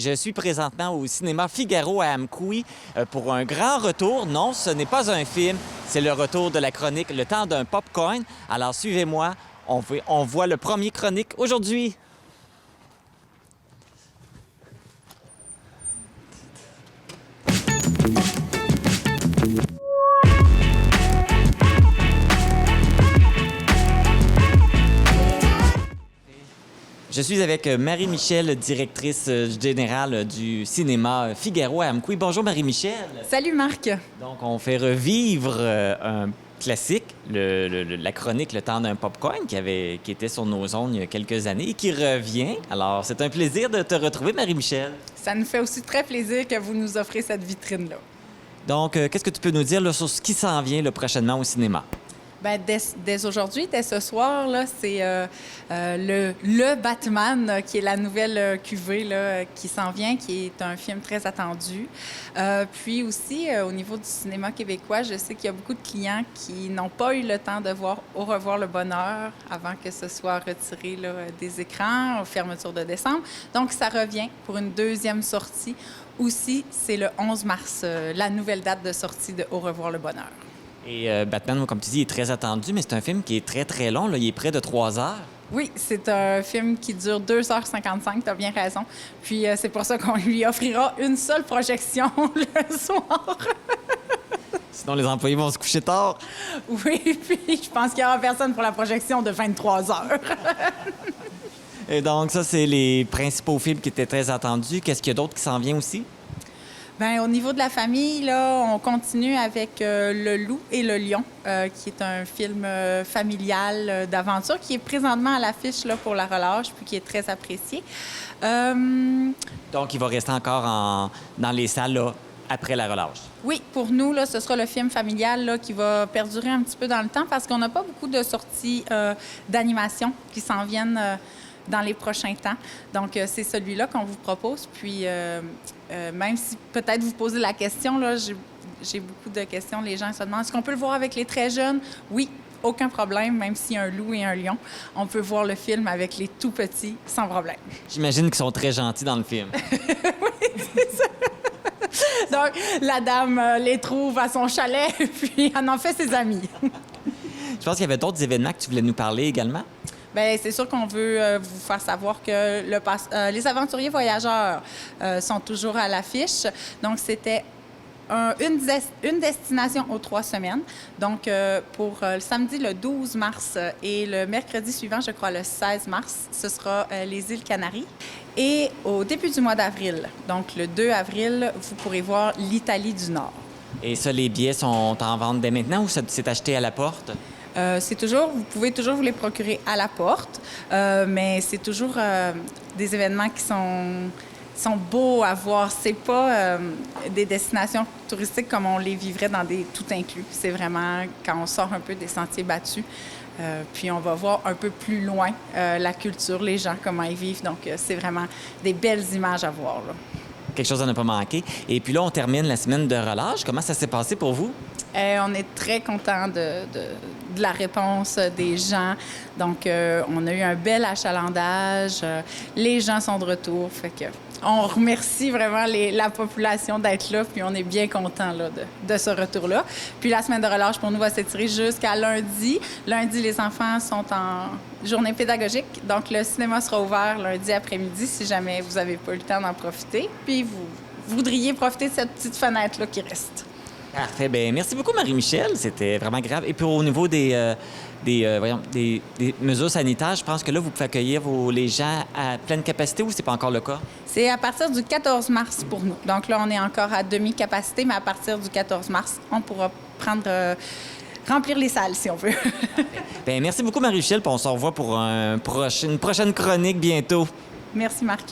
Je suis présentement au cinéma Figaro à Amqui pour un grand retour. Non, ce n'est pas un film, c'est le retour de la chronique Le temps d'un popcorn. Alors suivez-moi, on voit le premier chronique aujourd'hui. Je suis avec Marie-Michel, directrice générale du cinéma Figaro à Amqui. Bonjour Marie-Michel. Salut Marc. Donc, on fait revivre un classique, la chronique Le temps d'un popcorn qui était sur nos ondes il y a quelques années et qui revient. Alors, c'est un plaisir de te retrouver, Marie-Michel. Ça nous fait aussi très plaisir que vous nous offrez cette vitrine-là. Donc, qu'est-ce que tu peux nous dire là, sur ce qui s'en vient là, prochainement au cinéma? Bien, dès aujourd'hui, dès ce soir, là, c'est le Batman, qui est la nouvelle cuvée là, qui s'en vient, qui est un film très attendu. Puis aussi, au niveau du cinéma québécois, je sais qu'il y a beaucoup de clients qui n'ont pas eu le temps de voir Au revoir le bonheur avant que ce soit retiré là, des écrans, aux fermetures de décembre. Donc, ça revient pour une deuxième sortie. Aussi, c'est le 11 mars, la nouvelle date de sortie de Au revoir le bonheur. Et Batman, comme tu dis, est très attendu, mais c'est un film qui est très, très long. Là. Il est près de 3 heures. Oui, c'est un film qui dure 2h55, tu as bien raison. Puis c'est pour ça qu'on lui offrira une seule projection le soir. Sinon, les employés vont se coucher tard. Oui, puis je pense qu'il n'y aura personne pour la projection de 23 heures. Et donc, ça, c'est les principaux films qui étaient très attendus. Qu'est-ce qu'il y a d'autre qui s'en vient aussi? Bien, au niveau de la famille, là, on continue avec Le loup et le lion, qui est un film familial d'aventure qui est présentement à l'affiche là, pour la relâche, puis qui est très apprécié. Donc, il va rester encore dans les salles là, après la relâche. Oui, pour nous, là, ce sera le film familial là, qui va perdurer un petit peu dans le temps parce qu'on n'a pas beaucoup de sorties d'animation qui s'en viennent dans les prochains temps. Donc, c'est celui-là qu'on vous propose. Puis, même si peut-être vous posez la question, là, j'ai beaucoup de questions. Les gens se demandent, est-ce qu'on peut le voir avec les très jeunes? Oui, aucun problème, même s'il y a un loup et un lion. On peut voir le film avec les tout petits sans problème. J'imagine qu'ils sont très gentils dans le film. Oui, c'est ça. Donc, la dame les trouve à son chalet, puis elle en fait ses amis. Je pense qu'il y avait d'autres événements que tu voulais nous parler également. Bien, c'est sûr qu'on veut vous faire savoir que les aventuriers voyageurs sont toujours à l'affiche. Donc, c'était une destination aux 3 semaines. Donc, pour le samedi, le 12 mars et le mercredi suivant, je crois, le 16 mars, ce sera les îles Canaries. Et au début du mois d'avril, donc le 2 avril, vous pourrez voir l'Italie du Nord. Et ça, les billets sont en vente dès maintenant ou c'est acheté à la porte? Vous pouvez toujours vous les procurer à la porte, mais c'est toujours des événements qui sont beaux à voir. C'est pas des destinations touristiques comme on les vivrait dans des tout inclus. C'est vraiment quand on sort un peu des sentiers battus, puis on va voir un peu plus loin la culture, les gens, comment ils vivent. Donc, c'est vraiment des belles images à voir, là. Quelque chose à ne pas manquer. Et puis là, on termine la semaine de relâche. Comment ça s'est passé pour vous? On est très contents de la réponse des gens. Donc, on a eu un bel achalandage. Les gens sont de retour. Fait que on remercie vraiment la population d'être là, puis on est bien contents là, de ce retour-là. Puis la semaine de relâche, pour nous, va s'étirer jusqu'à lundi. Lundi, les enfants sont en journée pédagogique. Donc, le cinéma sera ouvert lundi après-midi si jamais vous n'avez pas eu le temps d'en profiter. Puis vous voudriez profiter de cette petite fenêtre-là qui reste. Parfait. Bien, merci beaucoup, Marie-Michel. C'était vraiment grave. Et puis, au niveau des mesures sanitaires, je pense que là, vous pouvez accueillir les gens à pleine capacité ou c'est pas encore le cas? C'est à partir du 14 mars pour nous. Donc là, on est encore à demi-capacité, mais à partir du 14 mars, on pourra remplir les salles, si on veut. Bien, merci beaucoup, Marie-Michel. Puis on se revoit pour une prochaine chronique bientôt. Merci, Marc.